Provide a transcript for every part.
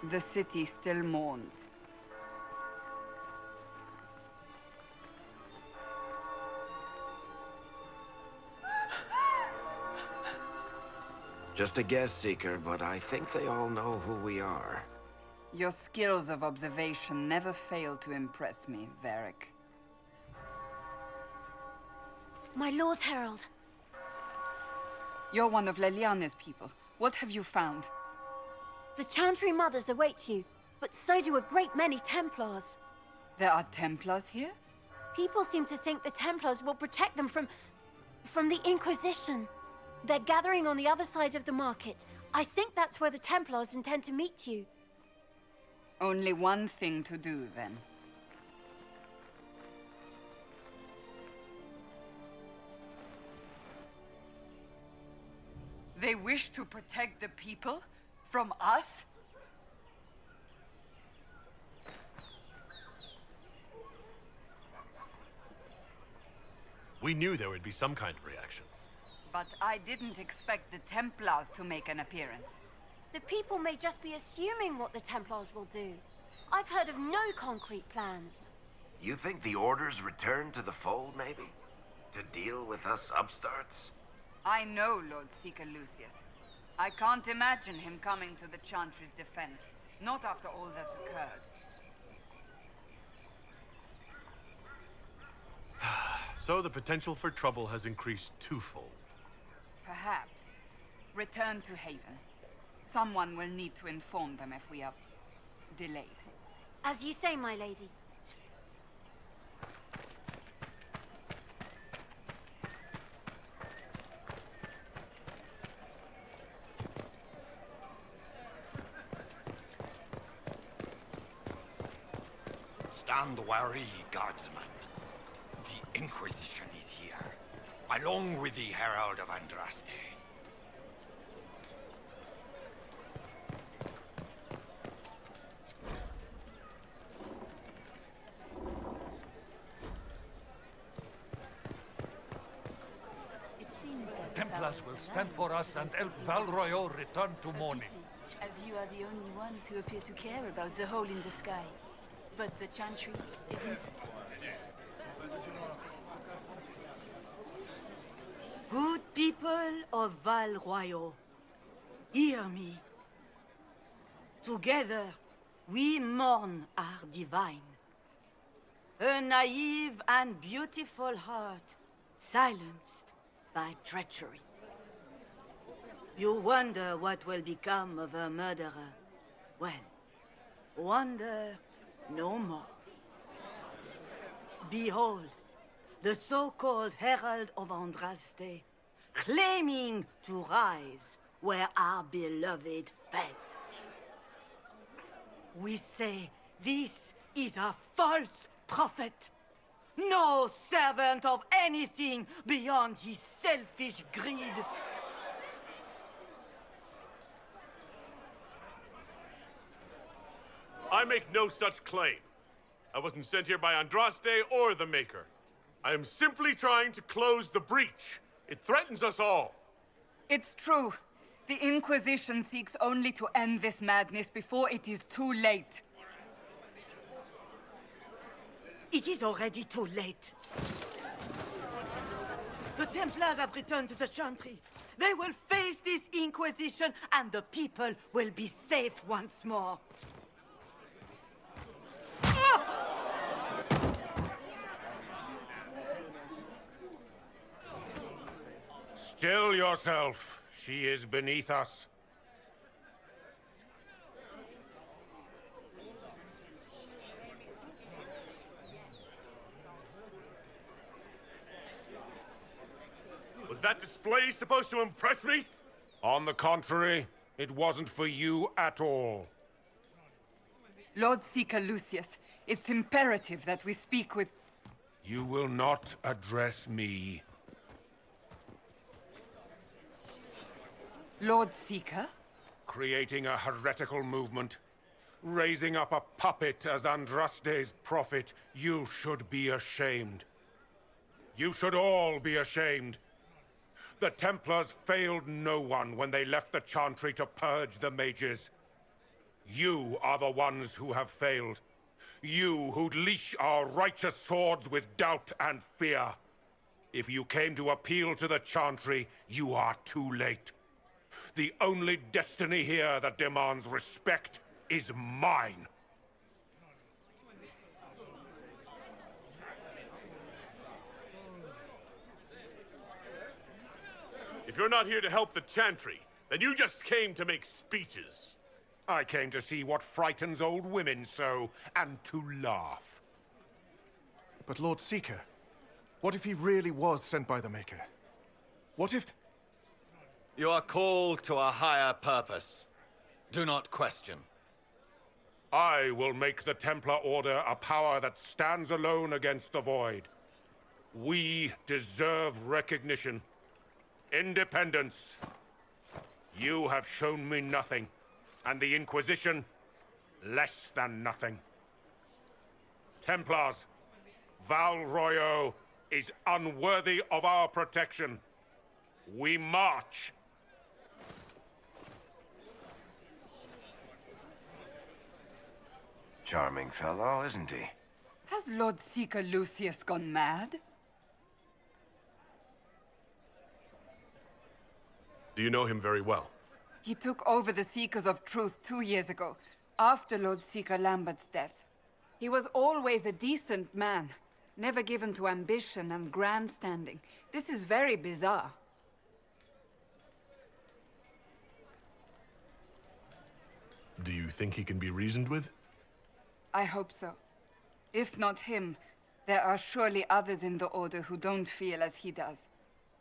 The city still mourns. Just a guess, Seeker, but I think they all know who we are. Your skills of observation never fail to impress me, Varric. My Lord Herald. You're one of Leliane's people. What have you found? The Chantry Mothers await you, but so do a great many Templars. There are Templars here? People seem to think the Templars will protect them from the Inquisition. They're gathering on the other side of the market. I think that's where the Templars intend to meet you. Only one thing to do, then. They wish to protect the people? From us? We knew there would be some kind of reaction. But I didn't expect the Templars to make an appearance. The people may just be assuming what the Templars will do. I've heard of no concrete plans. You think the Order's return to the fold, maybe? To deal with us upstarts? I know Lord Seeker Lucius. I can't imagine him coming to the Chantry's defense. Not after all that's occurred. So the potential for trouble has increased twofold. Perhaps. Return to Haven. Someone will need to inform them if we are delayed. As you say, my lady. Stand wary, guardsman. The Inquisition is here, along with the Herald of Andraste. Templars will stand for us and else Valroyo return to mourning. As you are the only ones who appear to care about the hole in the sky. But the Chantry is in... Good people of Valroyo, hear me. Together, we mourn our divine. A naive and beautiful heart, silenced by treachery. You wonder what will become of a murderer. Well, wonder no more. Behold, the so-called Herald of Andraste, claiming to rise where our beloved fell. We say this is a false prophet. No servant of anything beyond his selfish greed. I make no such claim. I wasn't sent here by Andraste or the Maker. I am simply trying to close the breach. It threatens us all. It's true. The Inquisition seeks only to end this madness before it is too late. It is already too late. The Templars have returned to the Chantry. They will face this Inquisition, and the people will be safe once more. Still yourself. She is beneath us. Was that display supposed to impress me? On the contrary, it wasn't for you at all. Lord Seeker Lucius, it's imperative that we speak with... You will not address me. Lord Seeker? Creating a heretical movement. Raising up a puppet as Andraste's prophet. You should be ashamed. You should all be ashamed. The Templars failed no one when they left the Chantry to purge the mages. You are the ones who have failed. You who'd leash our righteous swords with doubt and fear. If you came to appeal to the Chantry, you are too late. The only destiny here that demands respect is mine. If you're not here to help the Chantry, then you just came to make speeches. I came to see what frightens old women so, and to laugh. But Lord Seeker, what if he really was sent by the Maker? What if... You are called to a higher purpose. Do not question. I will make the Templar Order a power that stands alone against the Void. We deserve recognition. Independence. You have shown me nothing, and the Inquisition, less than nothing. Templars, Val Royeaux is unworthy of our protection. We march. Charming fellow, isn't he? Has Lord Seeker Lucius gone mad? Do you know him very well? He took over the Seekers of Truth 2 years ago, after Lord Seeker Lambert's death. He was always a decent man, never given to ambition and grandstanding. This is very bizarre. Do you think he can be reasoned with? I hope so. If not him, there are surely others in the Order who don't feel as he does.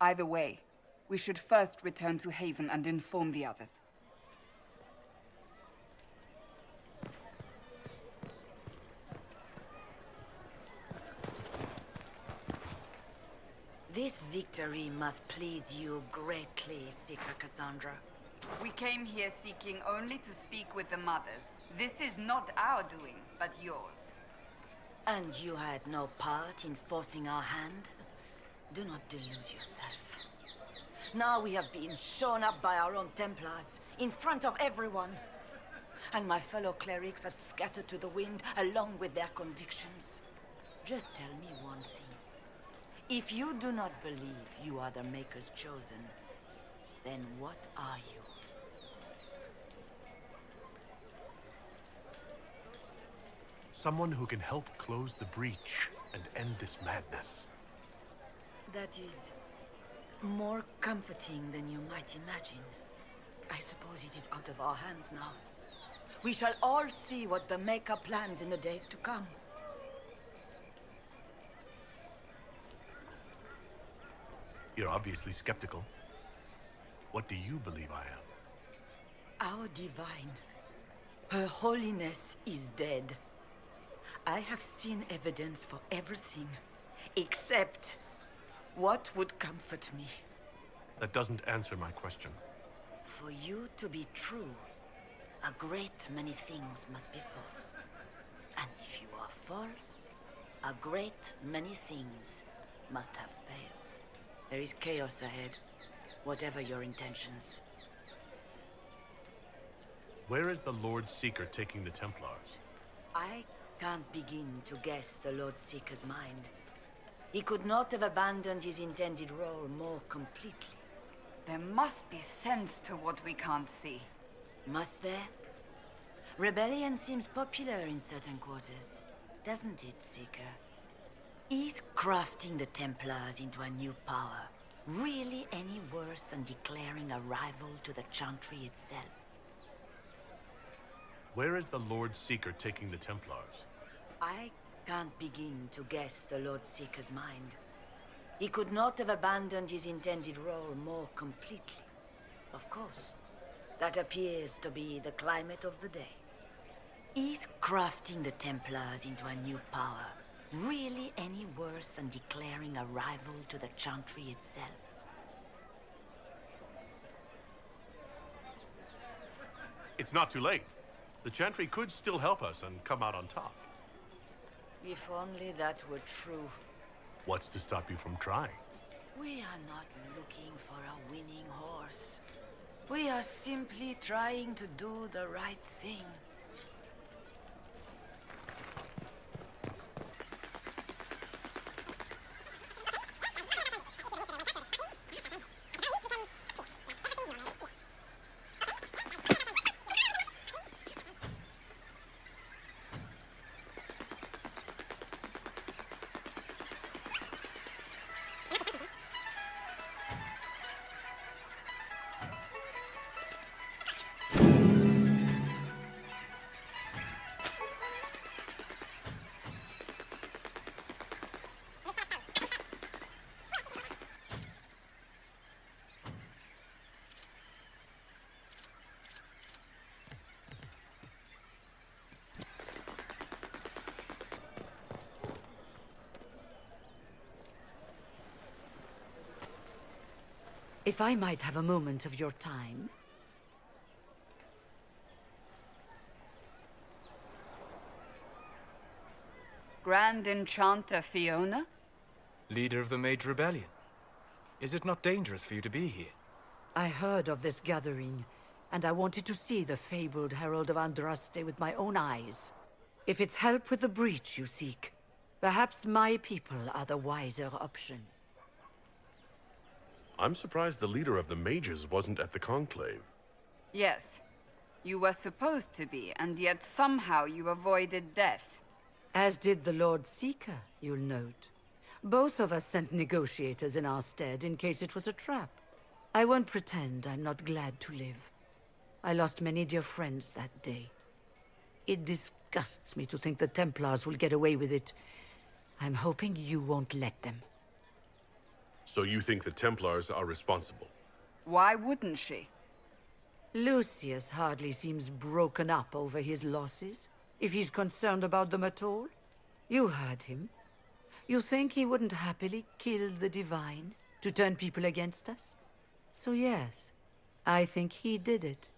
Either way, we should first return to Haven and inform the others. This victory must please you greatly, Seeker Cassandra. We came here seeking only to speak with the mothers. This is not our doing, but yours. And you had no part in forcing our hand? Do not delude yourself. Now we have been shown up by our own Templars, in front of everyone. And my fellow clerics have scattered to the wind along with their convictions. Just tell me one thing. If you do not believe you are the Maker's chosen, then what are you? Someone who can help close the breach and end this madness. That is more comforting than you might imagine. I suppose it is out of our hands now. We shall all see what the Maker plans in the days to come. You're obviously skeptical. What do you believe I am? Our Divine, Her Holiness is dead. I have seen evidence for everything, except what would comfort me. That doesn't answer my question. For you to be true, a great many things must be false. And if you are false, a great many things must have failed. There is chaos ahead, whatever your intentions. Where is the Lord Seeker taking the Templars? I can't begin to guess the Lord Seeker's mind. He could not have abandoned his intended role more completely. There must be sense to what we can't see. Must there? Rebellion seems popular in certain quarters, doesn't it, Seeker? Is crafting the Templars into a new power really any worse than declaring a rival to the Chantry itself? Where is the Lord Seeker taking the Templars? I can't begin to guess the Lord Seeker's mind. He could not have abandoned his intended role more completely. Of course, that appears to be the climate of the day. Is crafting the Templars into a new power really any worse than declaring a rival to the Chantry itself? It's not too late. The Chantry could still help us and come out on top. If only that were true. What's to stop you from trying? We are not looking for a winning horse. We are simply trying to do the right thing If I might have a moment of your time. Grand Enchanter Fiona? Leader of the Mage Rebellion. Is it not dangerous for you to be here? I heard of this gathering, and I wanted to see the fabled Herald of Andraste with my own eyes. If it's help with the breach you seek, perhaps my people are the wiser option. I'm surprised the leader of the mages wasn't at the conclave. Yes. You were supposed to be, and yet somehow you avoided death. As did the Lord Seeker, you'll note. Both of us sent negotiators in our stead in case it was a trap. I won't pretend I'm not glad to live. I lost many dear friends that day. It disgusts me to think the Templars will get away with it. I'm hoping you won't let them. So you think the Templars are responsible? Why wouldn't she? Lucius hardly seems broken up over his losses, if he's concerned about them at all. You heard him. You think he wouldn't happily kill the Divine to turn people against us? So yes, I think he did it.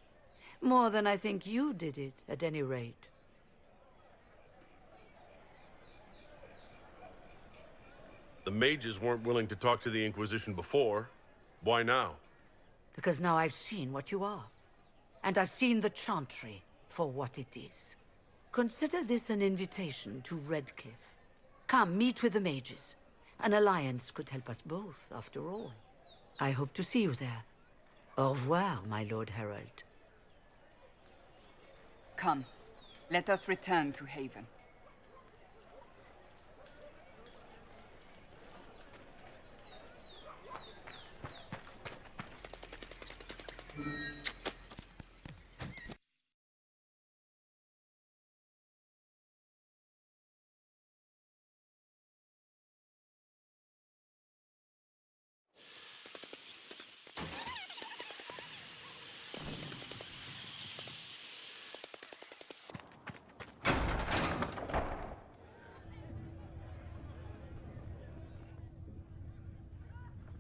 More than I think you did it, at any rate. The mages weren't willing to talk to the Inquisition before. Why now? Because now I've seen what you are. And I've seen the Chantry for what it is. Consider this an invitation to Redcliffe. Come, meet with the mages. An alliance could help us both, after all. I hope to see you there. Au revoir, my Lord Herald. Come, let us return to Haven.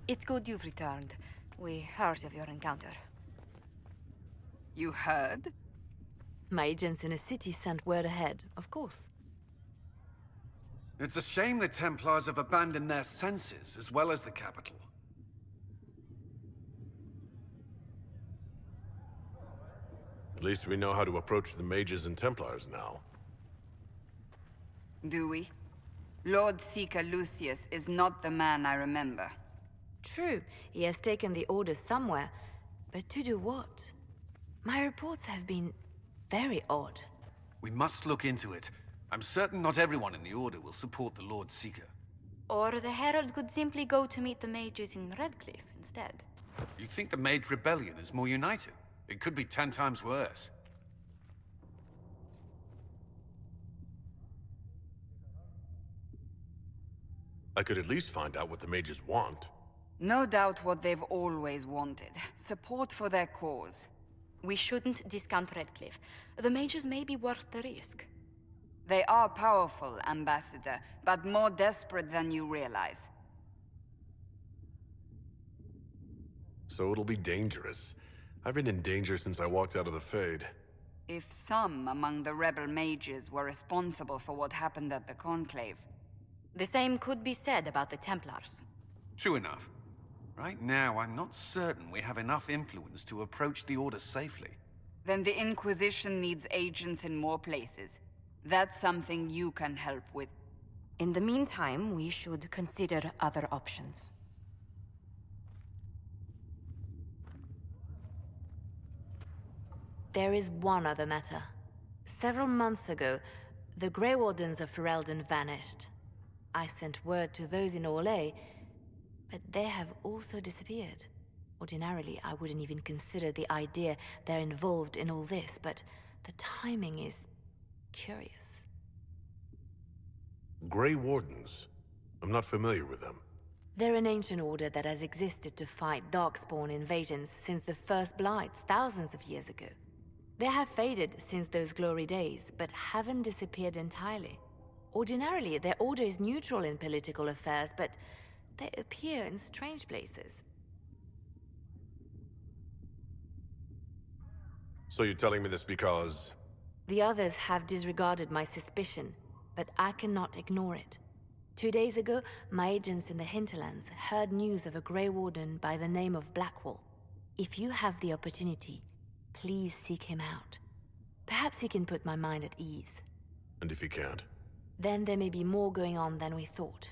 It's good you've returned. We heard of your encounter. You heard? My agents in the city sent word ahead, of course. It's a shame the Templars have abandoned their senses, as well as the capital. At least we know how to approach the mages and Templars now. Do we? Lord Seeker Lucius is not the man I remember. True, he has taken the orders somewhere, but to do what? My reports have been very odd. We must look into it. I'm certain not everyone in the Order will support the Lord Seeker. Or the Herald could simply go to meet the mages in Redcliffe instead. You think the Mage Rebellion is more united? It could be 10 times worse. I could at least find out what the mages want. No doubt what they've always wanted. Support for their cause. We shouldn't discount Redcliffe. The mages may be worth the risk. They are powerful, Ambassador, but more desperate than you realize. So it'll be dangerous. I've been in danger since I walked out of the Fade. If some among the rebel mages were responsible for what happened at the Conclave... The same could be said about the Templars. True enough. Right now, I'm not certain we have enough influence to approach the Order safely. Then the Inquisition needs agents in more places. That's something you can help with. In the meantime, we should consider other options. There is one other matter. Several months ago, the Grey Wardens of Ferelden vanished. I sent word to those in Orlais, but they have also disappeared. Ordinarily, I wouldn't even consider the idea they're involved in all this, but the timing is curious. Grey Wardens? I'm not familiar with them. They're an ancient order that has existed to fight Darkspawn invasions since the First Blights thousands of years ago. They have faded since those glory days, but haven't disappeared entirely. Ordinarily, their order is neutral in political affairs, but they appear in strange places. So you're telling me this because... The others have disregarded my suspicion, but I cannot ignore it. 2 days ago, my agents in the hinterlands heard news of a Grey Warden by the name of Blackwall. If you have the opportunity, please seek him out. Perhaps he can put my mind at ease. And if he can't? Then there may be more going on than we thought.